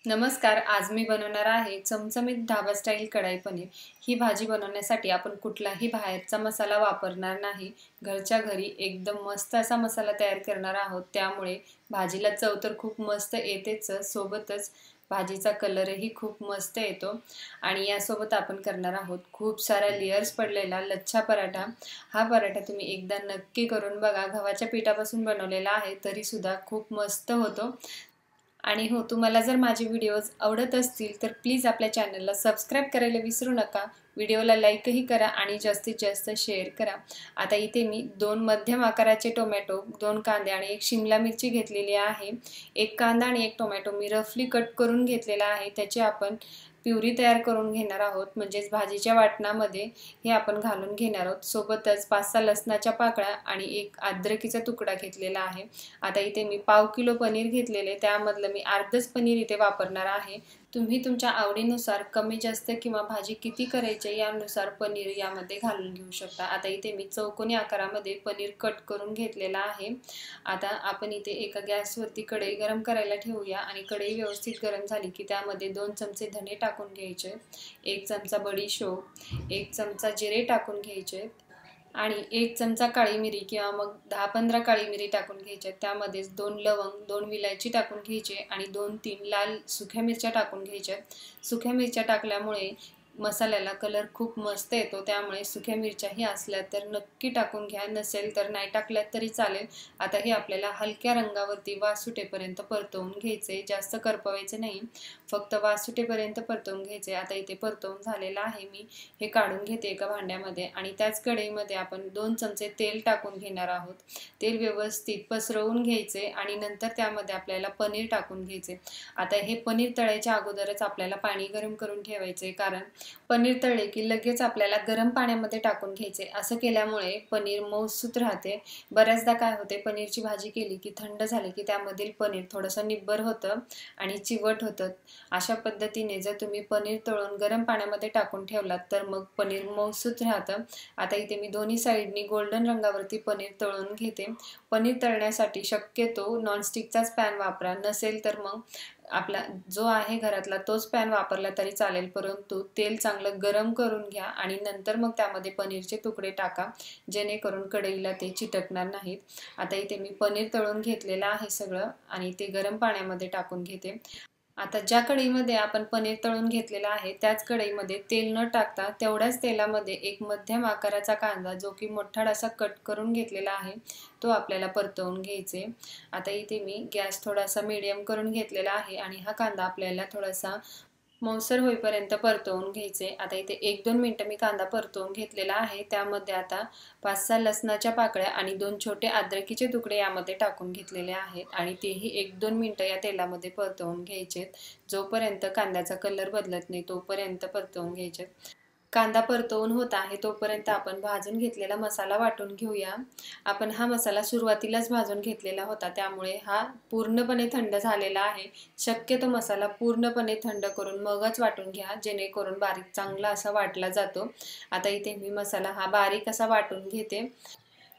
नमस्कार. आज मी बनवणार आहे चमचमीत ढाबा स्टाईल कढाई पनीर. ही भाजी बनवण्यासाठी आपण कुठलाही बाहेरचा मसाला वापरणार नाही. घरच्या घरी एकदम मस्त असा मसाला तयार करणार आहोत. त्यामुळे भाजीला चव तर खूप मस्त येतेच, सोबतच भाजीचा कलरही खूप मस्त येतो. आणि यासोबत आपण करणार आहोत खूप सारा लेयर्स पडलेला लच्छा पराठा. हा पराठा तुम्ही एकदा नक्की करून बघा. गव्हाच्या पिठापासून बनवलेला आहे तरीसुद्धा खूप मस्त होतो. आणि हो, तुम्हाला जर माझे व्हिडिओज आवडत असतील तर प्लीज आपल्या चॅनलला सबस्क्राईब करायला विसरू नका. व्हिडिओला लाईकही करा आणि जास्तीत जास्त शेअर करा. आता इथे मी 2 मध्यम आकाराचे टोमॅटो, 2 कांदे आणि 1 शिमला मिरची घेतलेली आहे. 1 कांदा आणि 1 टोमॅटो मी रफली कट करून घेतलेला आहे. त्याची आपण प्युरी तयार करून घेणार आहोत, म्हणजेच भाजीच्या वाटणामध्ये हे आपण घालून घेणार आहोत. सोबतच 5-6 लसणाच्या पाकळ्या आणि 1 अद्रकीचा तुकडा घेतलेला आहे. आता इथे मी पाव किलो पनीर घेतलेले, त्यामधलं मी अर्धच पनीर इथे वापरणार आहे. तुम्ही तुमच्या आवडीनुसार कमी जास्त किंवा भाजी किती करायची यानुसार पनीर यामध्ये घालून घेऊ शकता. आता इथे मी चौकोनी आकारामध्ये पनीर कट करून घेतलेला आहे. आता आपण इथे एका गॅसवरती कढई गरम करायला ठेवूया आणि कढई व्यवस्थित गरम झाली की त्यामध्ये 2 चमचे धने टाकून घ्यायचे, 1 चमचा बडीशोप, 1 चमचा जिरे टाकून घ्यायचे आणि 1 चमचा काळी मिरी किंवा मग 10-15 काळी मिरी टाकून घ्यायच्या. त्यामध्येच 2 लवंग, 2 विलायची टाकून घ्यायचे आणि 2-3 लाल सुक्या मिरच्या टाकून घ्यायच्या. सुक्या मिरच्या टाकल्यामुळे मसाल्याला कलर खूप मस्त येतो, त्यामुळे सुक्या मिरच्याही असल्या तर नक्की टाकून घ्या, नसेल तर नाही टाकल्यात तरी चालेल. आता हे आपल्याला हलक्या रंगावरती वास सुटेपर्यंत परतवून घ्यायचे, जास्त करपवायचे नाही, फक्त वास सुटेपर्यंत परतवून घ्यायचे. आता इथे परतवून झालेलं आहे. मी हे काढून घेते एका भांड्यामध्ये आणि त्याच कढईमध्ये आपण 2 चमचे तेल टाकून घेणार आहोत. तेल व्यवस्थित पसरवून घ्यायचे आणि नंतर त्यामध्ये आपल्याला पनीर टाकून घ्यायचे. आता हे पनीर तळायच्या अगोदरच आपल्याला पाणी गरम करून ठेवायचे, कारण पनीर तळले की लगेच आपल्याला गरम पाण्यामध्ये टाकून घ्यायचे. असं केल्यामुळे पनीर मऊसूत राहते. बऱ्याचदा काय होते, पनीरची भाजी केली की थंड झाली की त्यामधील पनीर थोडंसं निब्बर होतं आणि चिवट होतं. अशा पद्धतीने जर तुम्ही पनीर तळून गरम पाण्यामध्ये टाकून ठेवलात तर मग पनीर मऊसूत राहतं. आता इथे मी दोन्ही साईडनी गोल्डन रंगावरती पनीर तळून घेते. पनीर तळण्यासाठी शक्यतो नॉनस्टिकचाच पॅन वापरा, नसेल तर मग आपला जो आहे घरातला तोच पॅन वापरला तरी चालेल, परंतु तेल चांगलं गरम करून घ्या आणि नंतर मग त्यामध्ये पनीरचे तुकडे टाका, जेणेकरून कढईला ते चिटकणार नाहीत. आता इथे मी पनीर तळून घेतलेलं आहे सगळं आणि ते गरम पाण्यामध्ये टाकून घेते. आता ज्या कढईमध्ये आपण पनीर तळून घेतलेलं आहे त्याच कढईमध्ये तेल न टाकता तेवढ्याच तेलामध्ये एक मध्यम आकाराचा कांदा, जो की मोठा असा कट करून घेतलेला आहे, तो आपल्याला परतवून घ्यायचे. आता इथे मी गॅस थोडासा मीडियम करून घेतलेला आहे आणि हा कांदा आपल्याला थोडासा मऊसर होईपर्यंत परतवून घ्यायचे. आता इथे 1-2 मिनटं मी कांदा परतवून घेतलेला आहे. त्यामध्ये आता 5-6 लसणाच्या पाकळ्या आणि 2 छोटे अद्रकीचे तुकडे यामध्ये टाकून घेतलेले आहेत आणि तेही 1-2 मिनटं या तेलामध्ये परतवून घ्यायचेत. जोपर्यंत कांद्याचा कलर बदलत नाही तोपर्यंत परतवून घ्यायचे. कांदा परतवून होत आहे तोपर्यंत आपण भाजून घेतलेला मसाला वाटून घेऊया. आपण हा मसाला सुरुवातीलाच भाजून घेतलेला होता, त्यामुळे हा पूर्णपणे थंड झालेला आहे. शक्यतो मसाला पूर्णपणे थंड करून मगच वाटून घ्या, जेणेकरून बारीक चांगला असा वाटला जातो. आता इथे मी मसाला हा बारीक असा वाटून घेते.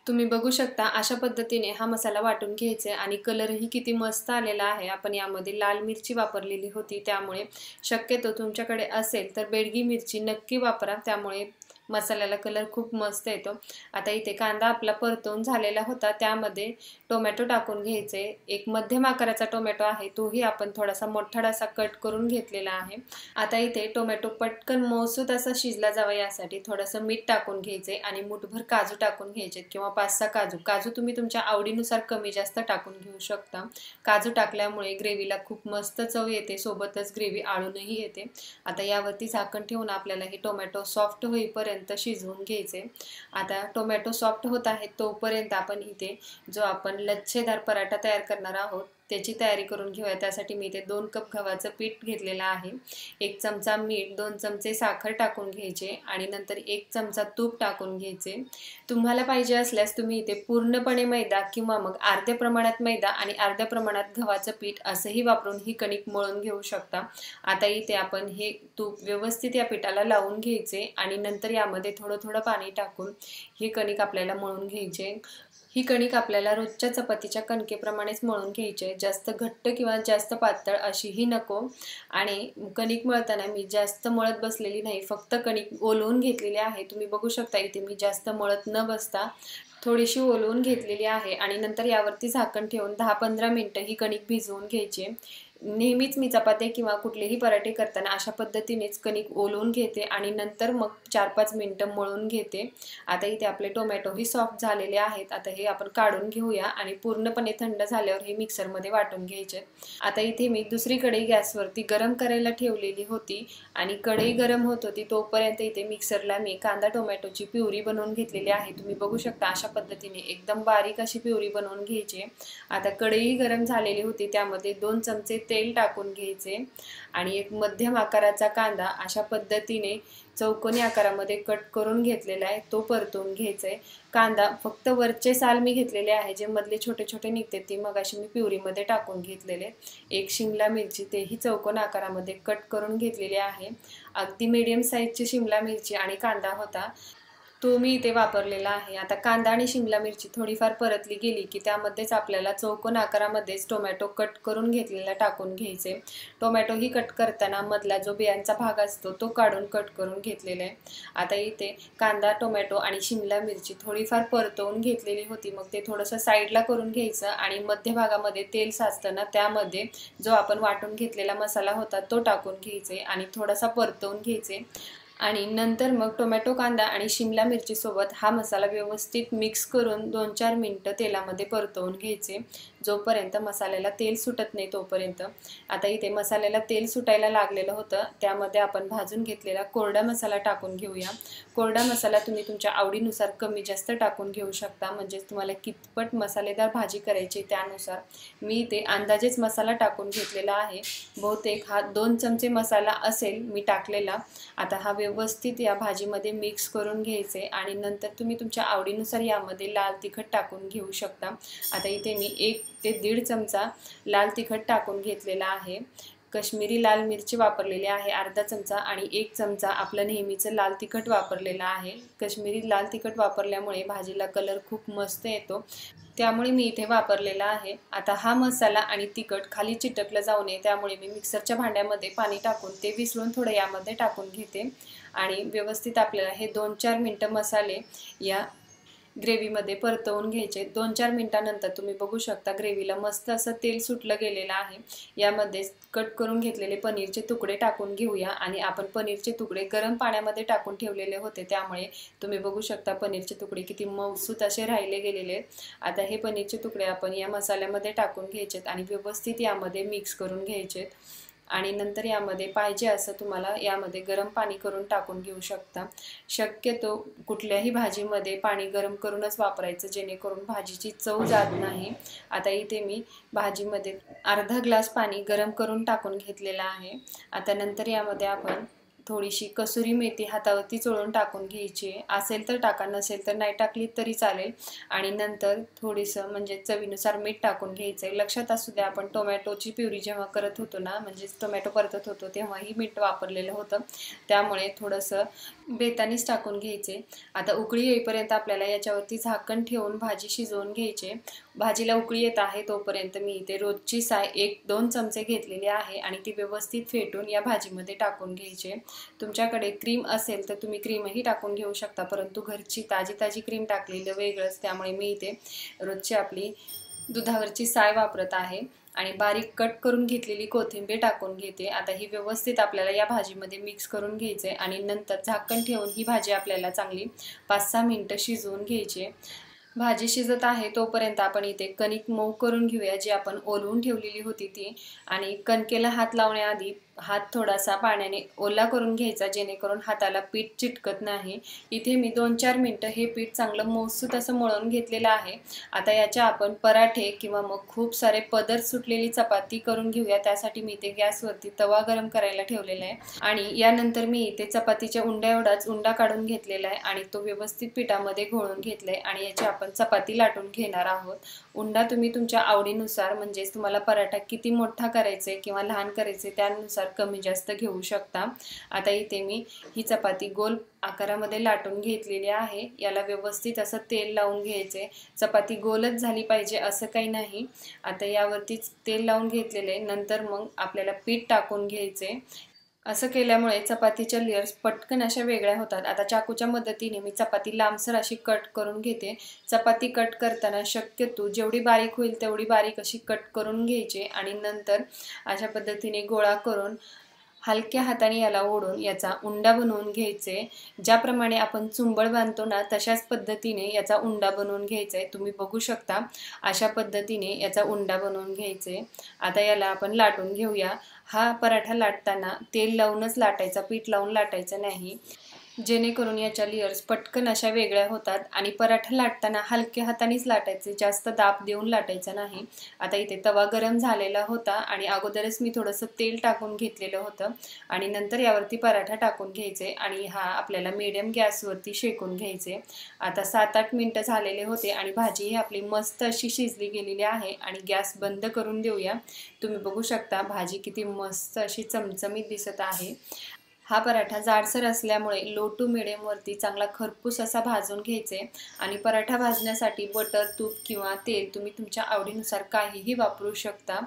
तुम्ही बघू शकता अशा पद्धतीने हा मसाला वाटून घ्यायचा आणि कलरही किती मस्त आलेला आहे. आपण यामध्ये लाल मिरची वापरलेली होती, त्यामुळे शक्यतो तुमच्याकडे असेल तर बेडगी मिरची नक्की वापरा, त्यामुळे मसाल्याला कलर खूप मस्त येतो. आता इथे कांदा आपला परतवून झालेला होता, त्यामध्ये टोमॅटो टाकून घ्यायचे. एक मध्यम आकाराचा टोमॅटो आहे, तोही आपण थोडासा मोठासा कट करून घेतलेला आहे. आता इथे टोमॅटो पटकन मऊसूत असा शिजला जावा यासाठी थोडंसं मीठ टाकून घ्यायचे आणि मूठभर काजू टाकून घ्यायचे किंवा 5-6 काजू तुम्ही तुमच्या आवडीनुसार कमी जास्त टाकून घेऊ शकता. काजू टाकल्यामुळे ग्रेव्हीला खूप मस्त चव येते, सोबतच ग्रेव्ही आळूनही येते. आता यावरती झाकण ठेवून आपल्याला हे टोमॅटो सॉफ्ट होईपर्यंत शिजवून घ्यायचे. आता टोमॅटो सॉफ्ट होत आहे तोपर्यंत आपण इथे जो आपण लच्छेदार पराठा तयार करणार आहोत त्याची तयारी करून घेऊया. त्यासाठी मी इथे 2 कप गव्हाचं पीठ घेतलेलं आहे. 1 चमचा मीठ, 2 चमचे साखर टाकून घ्यायचे आणि नंतर 1 चमचा तूप टाकून घ्यायचे. तुम्हाला पाहिजे असल्यास तुम्ही इथे पूर्णपणे मैदा किंवा मग अर्ध्या प्रमाणात मैदा आणि अर्ध्या प्रमाणात गव्हाचं पीठ असंही वापरून ही कणिक मळून घेऊ शकता. आता इथे आपण हे तूप व्यवस्थित या पिठाला लावून घ्यायचे आणि नंतर यामध्ये थोडं पाणी टाकून ही कणिक आपल्याला मळून घ्यायचे. ही कणिक आपल्याला रोजच्या चपातीच्या कणकेप्रमाणेच मळून घ्यायची आहे. जास्त घट्ट किंवा जास्त पातळ अशीही नको. आणि कणिक मळताना मी जास्त मळत बसलेली नाही, फक्त कणिक ओलवून घेतलेली आहे. तुम्ही बघू शकता इथे मी जास्त मळत न बसता थोडीशी ओलवून घेतलेली आहे आणि नंतर यावरती झाकण ठेवून 10-15 मिनिटं ही कणिक भिजवून घ्यायची. नेहमीच मी चपाती किंवा कुठलेही पराठे करताना अशा पद्धतीनेच कणिक ओलवून घेते आणि नंतर मग 4-5 मिनिटं मळून घेते. आता इथे आपले टोमॅटोही सॉफ्ट झालेले आहेत. आता हे आपण काढून घेऊया आणि पूर्णपणे थंड झाल्यावर हे मिक्सरमध्ये वाटून घ्यायचे. आता इथे मी दुसरी कढई गॅसवरती गरम करायला ठेवलेली होती आणि कढई गरम होत होती तोपर्यंत इथे मिक्सरला मी कांदा टोमॅटोची प्युरी बनवून घेतलेली आहे. तुम्ही बघू शकता अशा पद्धतीने एकदम बारीक अशी प्युरी बनवून घ्यायची. आता कढई गरम झालेली होती, त्यामध्ये 2 चमचे तेल टाकून घ्यायचे आणि एक मध्यम आकाराचा कांदा अशा पद्धतीने चौकोनी आकारामध्ये कट करून घेतलेला आहे, तो परतून घ्यायचा आहे. कांदा फक्त वरचे साल मी घेतलेले आहे, जे मधले छोटे छोटे निघते ती मगाशी मी प्युरीमध्ये टाकून घेतलेले. एक शिमला मिरची तेही चौकोन आकारामध्ये कट करून घेतलेली आहे. अगदी मीडियम साईजची शिमला मिरची आणि कांदा होता, तो मी इथे वापरलेला आहे. आता कांदा आणि शिमला मिरची थोडीफार परतली गेली की त्यामध्येच आपल्याला चौकोन आकारामध्येच टोमॅटो कट करून घेतलेला टाकून घ्यायचे. टोमॅटो ही कट करताना मधला जो बियांचा भाग असतो तो काढून कट करून घेतलेला आहे. आता इथे कांदा टोमॅटो आणि शिमला मिरची थोडीफार परतवून घेतलेली होती, मग ते थोडंसं साईडला करून घ्यायचं आणि मध्यभागामध्ये तेल साचताना त्यामध्ये जो आपण वाटून घेतलेला मसाला होता तो टाकून घ्यायचे आणि थोडासा परतवून घ्यायचे. आणि नंतर मग टोमॅटो कांदा आणि शिमला मिरची सोबत हा मसाला व्यवस्थित मिक्स करून 2-4 मिनिटं तेलामध्ये परतवून घ्यायचे, जोपर्यंत मसाल्याला तेल सुटत नाही तोपर्यंत. आता इथे मसाल्याला तेल सुटायला लागलेलं होतं, त्यामध्ये आपण भाजून घेतलेला कोरडा मसाला टाकून घेऊया. कोरडा मसाला तुम्ही तुमच्या आवडीनुसार कमी जास्त टाकून घेऊ शकता, म्हणजे तुम्हाला कितपत मसालेदार भाजी करायची त्यानुसार. मी इथे अंदाजेच मसाला टाकून घेतलेला आहे. बहुतेक हा 2 चमचे मसाला असेल मी टाकलेला. आता हा व्यवस्थित या भाजीमध्ये मिक्स करून घ्यायचे आणि नंतर तुम्ही तुमच्या आवडीनुसार यामध्ये लाल तिखट टाकून घेऊ शकता. आता इथे मी 1 ते 1.5 चमचा लाल तिखट टाकून घेतलेला आहे. कश्मीरी लाल मिरची वापरलेली आहे अर्धा चमचा आणि 1 चमचा आपलं नेहमीचं लाल तिखट वापरलेलं आहे. कश्मीरी लाल तिखट वापरल्यामुळे भाजीला कलर खूप मस्त येतो, त्यामुळे मी इथे वापरलेला आहे. आता हा मसाला आणि तिखट खाली चिटकलं जाऊ नये त्यामुळे मी मिक्सरच्या भांड्यामध्ये पाणी टाकून ते विसळून थोडं यामध्ये टाकून घेते आणि व्यवस्थित आपल्याला हे 2-4 मिनिटं मसाले या ग्रेव्हीमध्ये परतवून घ्यायचे. 2-4 मिनिटांनंतर तुम्ही बघू शकता ग्रेव्हीला मस्त असं तेल सुटलं गेलेलं आहे. यामध्ये कट करून घेतलेले पनीरचे तुकडे टाकून घेऊया आणि आपण पनीरचे तुकडे गरम पाण्यामध्ये टाकून ठेवलेले होते, त्यामुळे तुम्ही बघू शकता पनीरचे तुकडे किती मऊसूत असे राहिले गेलेले आहेत. आता हे पनीरचे तुकडे आपण या मसाल्यामध्ये टाकून घ्यायचेत आणि व्यवस्थित यामध्ये मिक्स करून घ्यायचेत आणि नंतर यामध्ये पाहिजे असं तुम्हाला यामध्ये गरम पाणी करून टाकून घेऊ शकता. शक्यतो कुठल्याही भाजीमध्ये पाणी गरम करूनच वापरायचं, जेणेकरून भाजीची चव जात नाही. आता इथे मी भाजीमध्ये अर्धा ग्लास पाणी गरम करून टाकून घेतलेलं आहे. आता नंतर यामध्ये आपण थोडीशी कसुरी मेथी हातावरती चोळून टाकून घ्यायची, असेल तर टाका, नसेल तर नाही टाकली तरी चालेल. आणि नंतर थोडीसं म्हणजे चवीनुसार मीठ टाकून घ्यायचं आहे. लक्षात असू द्या आपण टोमॅटोची प्युरी जेव्हा करत होतो ना, म्हणजे टोमॅटो परतत होतो तेव्हाही मीठ वापरलेलं होतं, त्यामुळे थोडंसं बेतानीच टाकून घ्यायचे. आता उकळी येईपर्यंत आपल्याला याच्यावरती झाकण ठेवून भाजी शिजवून घ्यायची. भाजीला उकळी येत आहे तोपर्यंत मी इथे रोजची साय 1-2 चमचे घेतलेली आहे आणि ती व्यवस्थित फेटून या भाजीमध्ये टाकून घ्यायचे. तुमच्याकडे क्रीम असेल तर तुम्ही क्रीमही टाकून घेऊ शकता, परंतु घरची ताजी क्रीम टाकलेलं वेगळंच, त्यामुळे मी इथे रोजची आपली दुधावरची साय वापरत आहे आणि बारीक कट करून घेतलेली कोथिंबीर टाकून घेते. आता ही व्यवस्थित आपल्याला या भाजीमध्ये मिक्स करून घ्यायचे आणि नंतर झाकण ठेवून ही भाजी आपल्याला चांगली 5-6 मिनिटं शिजवून घ्यायची. भाजी शिजत आहे तोपर्यंत आपण इथे कणिक मऊ करून घेऊया, जी आपण ओलवून ठेवलेली होती ती. आणि कणकेला हात लावण्याआधी हात थोडासा पाण्याने ओला करून घ्यायचा, जेणेकरून हाताला पीठ चिटकत नाही. इथे मी 2-4 मिनिटं हे पीठ चांगलं मऊसूत असं मळून घेतलेलं आहे. आता याच्या आपण पराठे किंवा मग खूप सारे पदर सुटलेली चपाती करून घेऊया. त्यासाठी मी इथे गॅसवरती तवा गरम करायला ठेवलेला आहे आणि यानंतर मी इथे चपातीच्या उंड्या एवढाच उंडा काढून घेतलेला आहे आणि तो व्यवस्थित पिठामध्ये घोळून घेतलाय आणि याची आपण चपाती लाटून घेणार आहोत. उंडा तुम्ही तुमच्या आवडीनुसार, म्हणजेच तुम्हाला पराठा किती मोठा करायचा आहे किंवा लहान करायचे त्यानुसार कमी जास्त घेऊ शकता। आता इथे मी ही चपाती गोल आकारामध्ये लाटून घेतलेली आहे। याला व्यवस्थित असं तेल लावून घ्यायचे। चपाती गोलच झाली पाहिजे असं काही नाही। आता यावरतीच तेल लावून घेतलेले, नंतर मग आपल्याला पीठ टाकून घ्यायचे। असं केल्यामुळे चपातीच्या लेयर्स पटकन अशा वेगळ्या होतात। आता चाकूच्या मदतीने मी चपाती लांबसर अशी कट करून घेते। चपाती कट करताना शक्यतो जेवढी बारीक होईल तेवढी बारीक अशी कट करून घ्यायची आणि नंतर अशा पद्धतीने गोळा करून हलक्या हाताने याला ओढून याचा उंडा बनवून घ्यायचे। ज्याप्रमाणे आपण चुंबळ बांधतो ना, तशाच पद्धतीने याचा उंडा बनवून घ्यायचा आहे। तुम्ही बघू शकता अशा पद्धतीने याचा उंडा बनवून घ्यायचे। आता याला आपण लाटून घेऊया। हा पराठा लाटताना तेल लावूनच लाटायचा, पीठ लावून लाटायचं नाही, जेणेकरून याच्या लेयर्स पटकन अशा वेगळ्या होतात। आणि पराठा लाटताना हलक्या हातानेच लाटायचे, जास्त दाब देऊन लाटायचं नाही। आता इथे तवा गरम झालेला होता आणि अगोदरच मी थोडंसं तेल टाकून घेतलेलं होतं आणि नंतर यावरती पराठा टाकून घ्यायचे आणि हा आपल्याला मीडियम गॅसवरती शेकून घ्यायचे। आता 7-8 मिनिटं झालेले होते आणि भाजी ही आपली मस्त अशी शिजली गेलेली आहे आणि गॅस बंद करून देऊया। तुम्ही बघू शकता भाजी किती मस्त अशी चमचमीत दिसत आहे। हा पराठा जाडसर असल्यामुळे लो टू मिडियम वरती चांगला खरपूस असा भाजून घ्यायचे आणि पराठा भाजण्यासाठी बटर, तूप किंवा तेल तुम्ही तुमच्या आवडीनुसार काहीही वापरू शकता।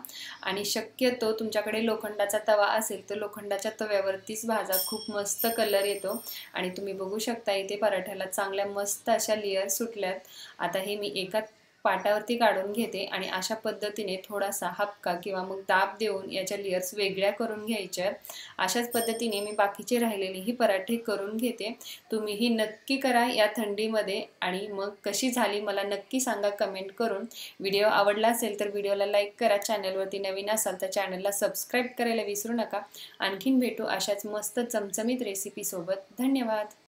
आणि शक्यतो तुमच्याकडे लोखंडाचा तवा असेल तर लोखंडाच्या तव्यावरतीच भाजा, खूप मस्त कलर येतो। आणि तुम्ही बघू शकता इथे पराठ्याला चांगल्या मस्त अशा लेयर सुटल्यात। आता हे मी एका पाटावरती काढून घेते आणि अशा पद्धतीने थोडासा हपका किंवा मग दाब देऊन याच्या लेयर्स वेगळ्या करून घ्यायच्या। अशाच पद्धतीने मी बाकीचे राहिलेलेही पराठे करून घेते। तुम्हीही नक्की करा या थंडीमध्ये आणि मग कशी झाली मला नक्की सांगा कमेंट करून। व्हिडिओ आवडला असेल तर व्हिडिओला लाईक करा, चॅनलवरती नवीन असाल तर चॅनलला सबस्क्राईब करायला विसरू नका। आणखीन भेटू अशाच मस्त चमचमीत रेसिपी सोबत। धन्यवाद।